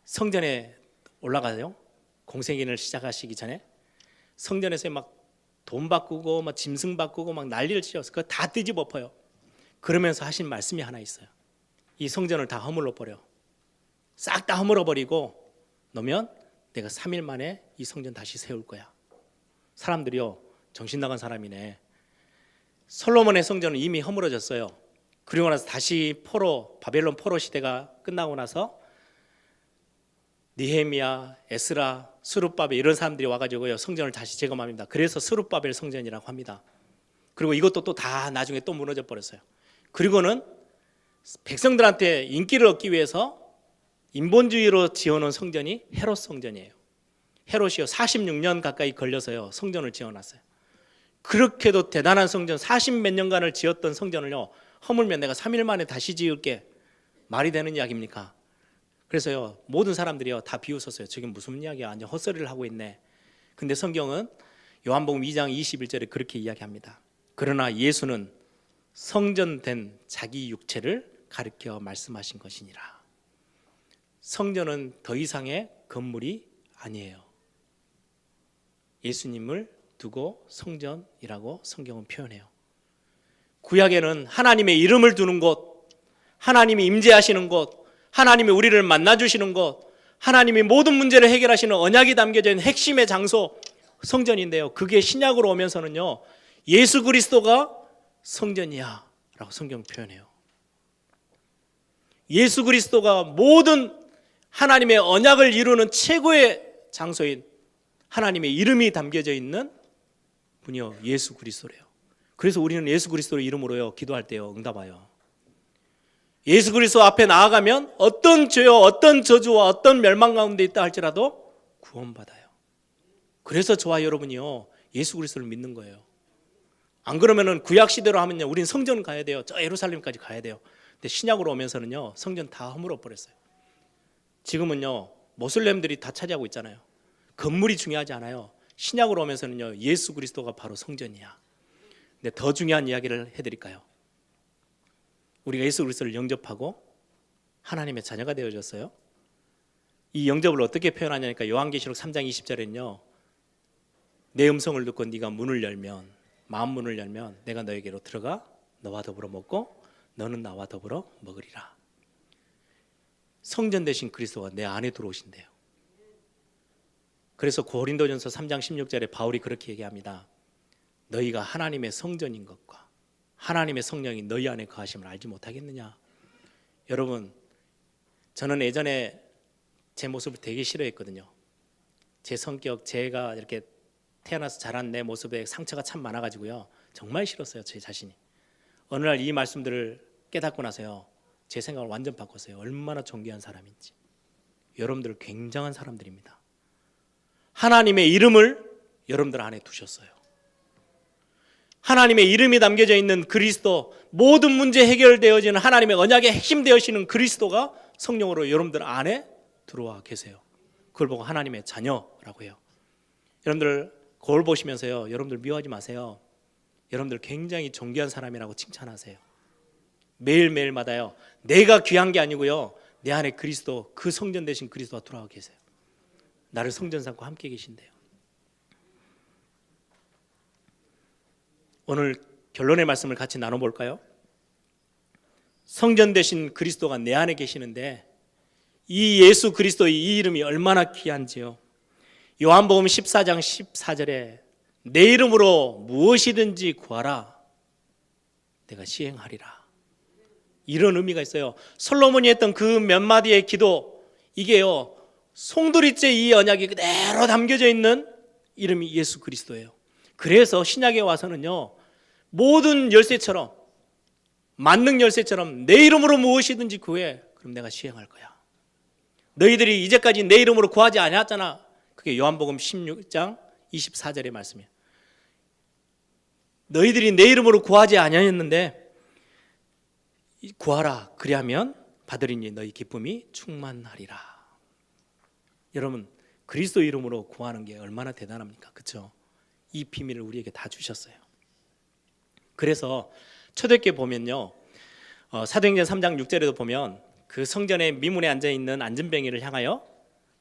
성전에 올라가요. 공생애를 시작하시기 전에 성전에서 막 돈 바꾸고 막 짐승 바꾸고 막 난리를 치셔서 그거 다 뒤집어 엎어요. 그러면서 하신 말씀이 하나 있어요. 이 성전을 다 허물어 버려. 싹 다 허물어 버리고 놓으면 내가 3일 만에 이 성전 다시 세울 거야. 사람들이요, 정신 나간 사람이네. 솔로몬의 성전은 이미 허물어졌어요. 그리고 나서 다시 바벨론 포로 시대가 끝나고 나서 느헤미야, 에스라, 스룹바벨 이런 사람들이 와가지고요, 성전을 다시 재건합니다. 그래서 스룹바벨 성전이라고 합니다. 그리고 이것도 또 다 나중에 또 무너져 버렸어요. 그리고는 백성들한테 인기를 얻기 위해서 인본주의로 지어놓은 성전이 헤롯 성전이에요. 헤롯이요, 46년 가까이 걸려서요, 성전을 지어놨어요. 그렇게도 대단한 성전, 40몇 년간을 지었던 성전을요, 허물면 내가 3일 만에 다시 지을게, 말이 되는 이야기입니까? 그래서요, 모든 사람들이요 다 비웃었어요. 저게 무슨 이야기야, 완전 헛소리를 하고 있네. 근데 성경은 요한복음 2장 21절에 그렇게 이야기합니다. 그러나 예수는 성전된 자기 육체를 가리켜 말씀하신 것이니라. 성전은 더 이상의 건물이 아니에요. 예수님을 두고 성전이라고 성경은 표현해요. 구약에는 하나님의 이름을 두는 곳, 하나님이 임재하시는 곳, 하나님이 우리를 만나주시는 곳, 하나님이 모든 문제를 해결하시는 언약이 담겨져 있는 핵심의 장소, 성전인데요, 그게 신약으로 오면서는요, 예수 그리스도가 성전이야 라고 성경 표현해요. 예수 그리스도가 모든 하나님의 언약을 이루는 최고의 장소인 하나님의 이름이 담겨져 있는 분이요, 예수 그리스도래요. 그래서 우리는 예수 그리스도 이름으로요 기도할 때요 응답 와요. 예수 그리스도 앞에 나아가면 어떤 죄와 어떤 저주와 어떤 멸망 가운데 있다 할지라도 구원받아요. 그래서 저와 여러분이요 예수 그리스도를 믿는 거예요. 안 그러면은 구약 시대로 하면요 우린 성전 가야 돼요. 저 예루살렘까지 가야 돼요. 근데 신약으로 오면서는요 성전 다 허물어 버렸어요. 지금은요 모슬렘들이 다 차지하고 있잖아요. 건물이 중요하지 않아요. 신약으로 오면서는요 예수 그리스도가 바로 성전이야. 근데 더 중요한 이야기를 해드릴까요? 우리가 예수 그리스도를 영접하고 하나님의 자녀가 되어졌어요. 이 영접을 어떻게 표현하냐니까 요한계시록 3장 20절에는요 내 음성을 듣고 네가 문을 열면 마음 문을 열면 내가 너에게로 들어가 너와 더불어 먹고 너는 나와 더불어 먹으리라. 성전 되신 그리스도가 내 안에 들어오신대요. 그래서 고린도전서 3장 16절에 바울이 그렇게 얘기합니다. 너희가 하나님의 성전인 것과 하나님의 성령이 너희 안에 거하심을 알지 못하겠느냐. 여러분 저는 예전에 제 모습을 되게 싫어했거든요. 제 성격, 제가 이렇게 태어나서 자란 내 모습에 상처가 참 많아가지고요 정말 싫었어요 제 자신이. 어느 날 이 말씀들을 깨닫고 나서요 제 생각을 완전 바꿨어요. 얼마나 존귀한 사람인지. 여러분들 굉장한 사람들입니다. 하나님의 이름을 여러분들 안에 두셨어요. 하나님의 이름이 담겨져 있는 그리스도, 모든 문제 해결되어지는 하나님의 언약의 핵심 되어지는 그리스도가 성령으로 여러분들 안에 들어와 계세요. 그걸 보고 하나님의 자녀라고 해요. 여러분들 거울 보시면서요 여러분들 미워하지 마세요. 여러분들 굉장히 존귀한 사람이라고 칭찬하세요. 매일매일마다요 내가 귀한 게 아니고요 내 안에 그리스도, 그 성전 되신 그리스도가 들어와 계세요. 나를 성전 삼고 함께 계신대요. 오늘 결론의 말씀을 같이 나눠볼까요? 성전 되신 그리스도가 내 안에 계시는데 이 예수 그리스도의 이 이름이 얼마나 귀한지요. 요한복음 14장 14절에 내 이름으로 무엇이든지 구하라 내가 시행하리라. 이런 의미가 있어요. 솔로몬이 했던 그 몇 마디의 기도, 이게요 송두리째 이 언약이 그대로 담겨져 있는 이름이 예수 그리스도예요. 그래서 신약에 와서는요 모든 열쇠처럼, 만능 열쇠처럼 내 이름으로 무엇이든지 구해 그럼 내가 시행할 거야. 너희들이 이제까지 내 이름으로 구하지 않았잖아. 그게 요한복음 16장 24절의 말씀이에요. 너희들이 내 이름으로 구하지 아니하였는데 구하라 그리하면 받으리니 너희 기쁨이 충만하리라. 여러분 그리스도 이름으로 구하는 게 얼마나 대단합니까? 그렇죠? 이 비밀을 우리에게 다 주셨어요. 그래서 초대교회 보면요 사도행전 3장 6절에도 보면 그 성전의 미문에 앉아있는 안전뱅이를 향하여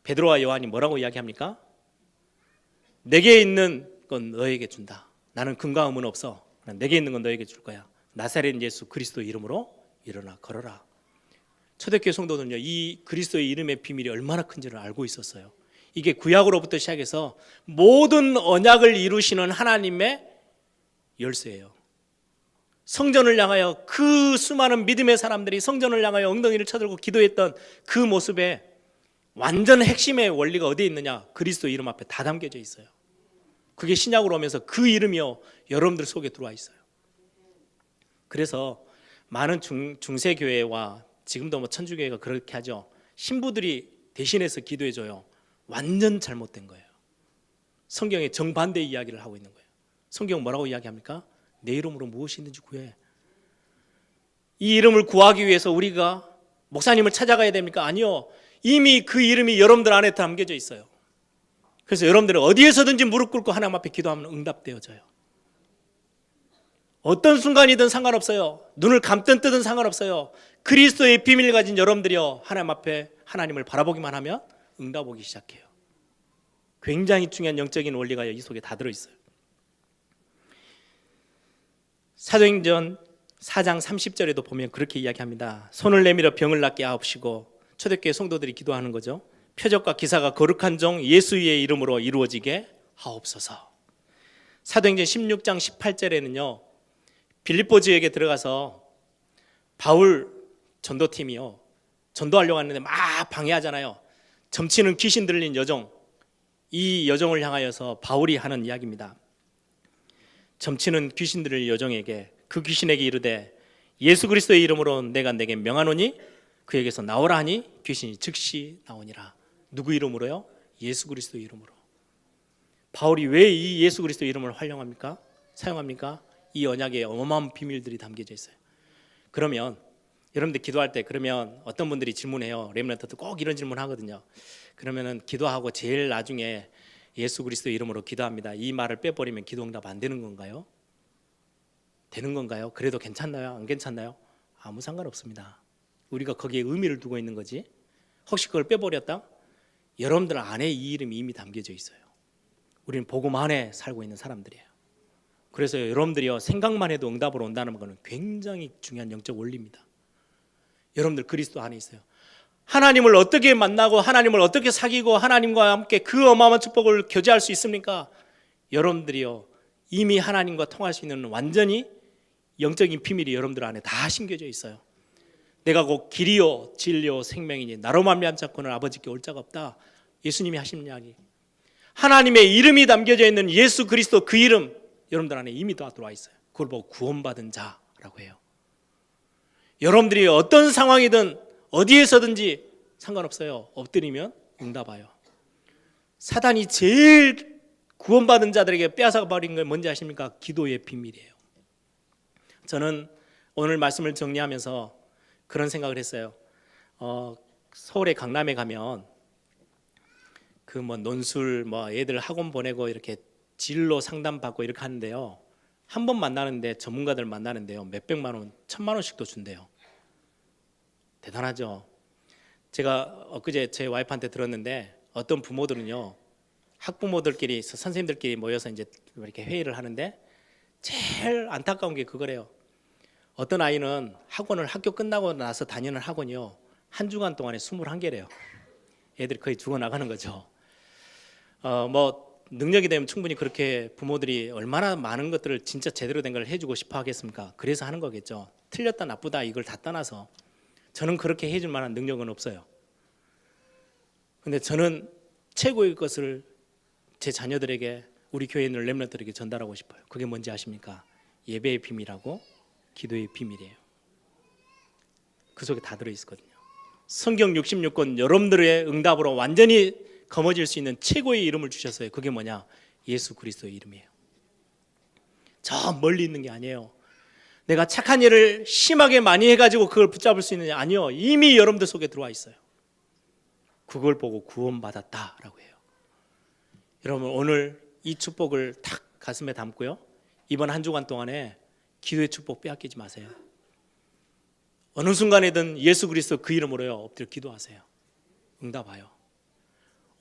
베드로와 요한이 뭐라고 이야기합니까? 내게 있는 건 너에게 준다. 나는 금과 은은 없어. 내게 있는 건 너에게 줄 거야. 나사렛 예수 그리스도 이름으로 일어나 걸어라. 초대교회 성도들은요 이 그리스도의 이름의 비밀이 얼마나 큰지를 알고 있었어요. 이게 구약으로부터 시작해서 모든 언약을 이루시는 하나님의 열쇠예요. 성전을 향하여 그 수많은 믿음의 사람들이 성전을 향하여 엉덩이를 쳐들고 기도했던 그 모습에 완전 핵심의 원리가 어디에 있느냐? 그리스도 이름 앞에 다 담겨져 있어요. 그게 신약으로 오면서 그 이름이요 여러분들 속에 들어와 있어요. 그래서 많은 중세교회와 지금도 뭐 천주교회가 그렇게 하죠. 신부들이 대신해서 기도해줘요. 완전 잘못된 거예요. 성경에 정반대의 이야기를 하고 있는 거예요. 성경은 뭐라고 이야기합니까? 내 이름으로 무엇이든지 구해. 이 이름을 구하기 위해서 우리가 목사님을 찾아가야 됩니까? 아니요. 이미 그 이름이 여러분들 안에 담겨져 있어요. 그래서 여러분들은 어디에서든지 무릎 꿇고 하나님 앞에 기도하면 응답되어져요. 어떤 순간이든 상관없어요. 눈을 감든 뜨든 상관없어요. 그리스도의 비밀을 가진 여러분들이요 하나님 앞에 하나님을 바라보기만 하면 응답 오기 시작해요. 굉장히 중요한 영적인 원리가 이 속에 다 들어있어요. 사도행전 4장 30절에도 보면 그렇게 이야기합니다. 손을 내밀어 병을 낫게 하옵시고, 초대교회 성도들이 기도하는 거죠. 표적과 기사가 거룩한 종 예수의 이름으로 이루어지게 하옵소서. 사도행전 16장 18절에는요 빌립보 지역에 들어가서 바울 전도팀이요 전도하려고 하는데 막 방해하잖아요. 점치는 귀신 들린 여종, 이 여종을 향하여서 바울이 하는 이야기입니다. 점치는 귀신들을 여종에게 그 귀신에게 이르되 예수 그리스도의 이름으로 내가 내게 명하노니 그에게서 나오라 하니 귀신이 즉시 나오니라. 누구 이름으로요? 예수 그리스도의 이름으로. 바울이 왜 이 예수 그리스도의 이름을 활용합니까? 사용합니까? 이 언약에 어마어마한 비밀들이 담겨져 있어요. 그러면 여러분들 기도할 때 그러면 어떤 분들이 질문해요. 렘넌트도 꼭 이런 질문 하거든요. 그러면은 기도하고 제일 나중에 예수 그리스도의 이름으로 기도합니다. 이 말을 빼버리면 기도 응답 안 되는 건가요? 되는 건가요? 그래도 괜찮나요? 안 괜찮나요? 아무 상관없습니다. 우리가 거기에 의미를 두고 있는 거지. 혹시 그걸 빼버렸다? 여러분들 안에 이 이름이 이미 담겨져 있어요. 우리는 복음 안에 살고 있는 사람들이에요. 그래서 여러분들이요 생각만 해도 응답으로 온다는 것은 굉장히 중요한 영적 원리입니다. 여러분들 그리스도 안에 있어요. 하나님을 어떻게 만나고 하나님을 어떻게 사귀고 하나님과 함께 그 어마어마한 축복을 교제할 수 있습니까? 여러분들이요 이미 하나님과 통할 수 있는 완전히 영적인 비밀이 여러분들 안에 다 심겨져 있어요. 내가 곧 길이요 진리요 생명이니 나로 말미암 자권을 아버지께 올 자가 없다. 예수님이 하신 이야기. 하나님의 이름이 담겨져 있는 예수 그리스도 그 이름 여러분들 안에 이미 다 들어와 있어요. 그걸 보고 구원받은 자라고 해요. 여러분들이 어떤 상황이든 어디에서든지 상관없어요. 엎드리면 응답하여. 사단이 제일 구원받은 자들에게 빼앗아버린 건 뭔지 아십니까? 기도의 비밀이에요. 저는 오늘 말씀을 정리하면서 그런 생각을 했어요. 서울의 강남에 가면 그 논술 애들 학원 보내고 이렇게 진로 상담 받고 이렇게 하는데요. 한 번 만나는데 전문가들 만나는데요. 몇백만 원, 1,000만 원씩도 준대요. 대단하죠. 제가 엊그제 제 와이프한테 들었는데 어떤 부모들은요. 학부모들끼리 선생님들끼리 모여서 이제 이렇게 회의를 하는데 제일 안타까운 게 그거래요. 어떤 아이는 학교 끝나고 나서 다니는 학원이요. 한 주간 동안에 21개래요. 애들이 거의 죽어나가는 거죠. 능력이 되면 충분히 그렇게 부모들이 얼마나 많은 것들을 진짜 제대로 된 걸 해주고 싶어 하겠습니까? 그래서 하는 거겠죠. 틀렸다 나쁘다 이걸 다 떠나서 저는 그렇게 해줄 만한 능력은 없어요. 근데 저는 최고의 것을 제 자녀들에게 우리 교회 있는 렘넌트들에게 전달하고 싶어요. 그게 뭔지 아십니까? 예배의 비밀하고 기도의 비밀이에요. 그 속에 다 들어있거든요. 성경 66권 여러분들의 응답으로 완전히 거머쥘 수 있는 최고의 이름을 주셨어요. 그게 뭐냐? 예수 그리스도의 이름이에요. 저 멀리 있는 게 아니에요. 내가 착한 일을 심하게 많이 해가지고 그걸 붙잡을 수 있느냐? 아니요. 이미 여러분들 속에 들어와 있어요. 그걸 보고 구원받았다라고 해요. 여러분 오늘 이 축복을 탁 가슴에 담고요. 이번 한 주간 동안에 기도의 축복 빼앗기지 마세요. 어느 순간에든 예수 그리스도 그 이름으로요. 엎드려 기도하세요. 응답하여.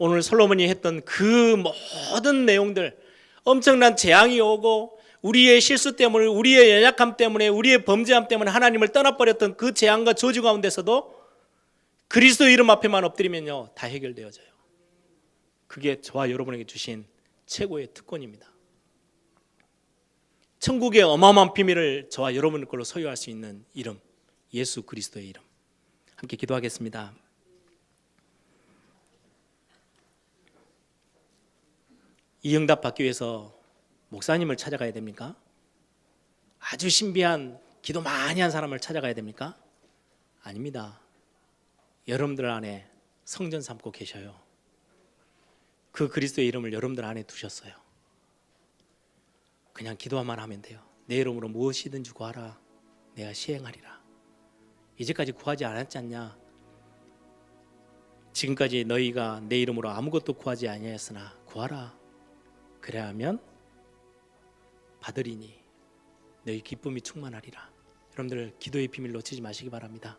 오늘 솔로몬이 했던 그 모든 내용들 엄청난 재앙이 오고 우리의 실수 때문에 우리의 연약함 때문에 우리의 범죄함 때문에 하나님을 떠나버렸던 그 재앙과 저주 가운데서도 그리스도 이름 앞에만 엎드리면요 다 해결되어져요. 그게 저와 여러분에게 주신 최고의 특권입니다. 천국의 어마어마한 비밀을 저와 여러분 걸로 소유할 수 있는 이름 예수 그리스도의 이름. 함께 기도하겠습니다. 이 응답 받기 위해서 목사님을 찾아가야 됩니까? 아주 신비한 기도 많이 한 사람을 찾아가야 됩니까? 아닙니다. 여러분들 안에 성전 삼고 계셔요. 그 그리스도의 이름을 여러분들 안에 두셨어요. 그냥 기도만 하면 돼요. 내 이름으로 무엇이든지 구하라. 내가 시행하리라. 이제까지 구하지 않았지 않냐? 지금까지 너희가 내 이름으로 아무것도 구하지 아니하였으나 구하라. 그래야 하면 받으리니 너희 기쁨이 충만하리라. 여러분들 기도의 비밀 놓치지 마시기 바랍니다.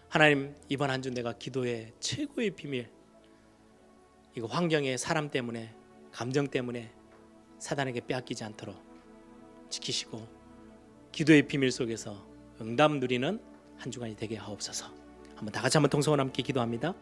하나님 이번 한 주 내가 기도의 최고의 비밀 이거 환경에 사람 때문에 감정 때문에 사단에게 빼앗기지 않도록 지키시고 기도의 비밀 속에서 응답 누리는 한 주간이 되게 하옵소서. 한번 다 같이 한번 통성을 함께 기도합니다.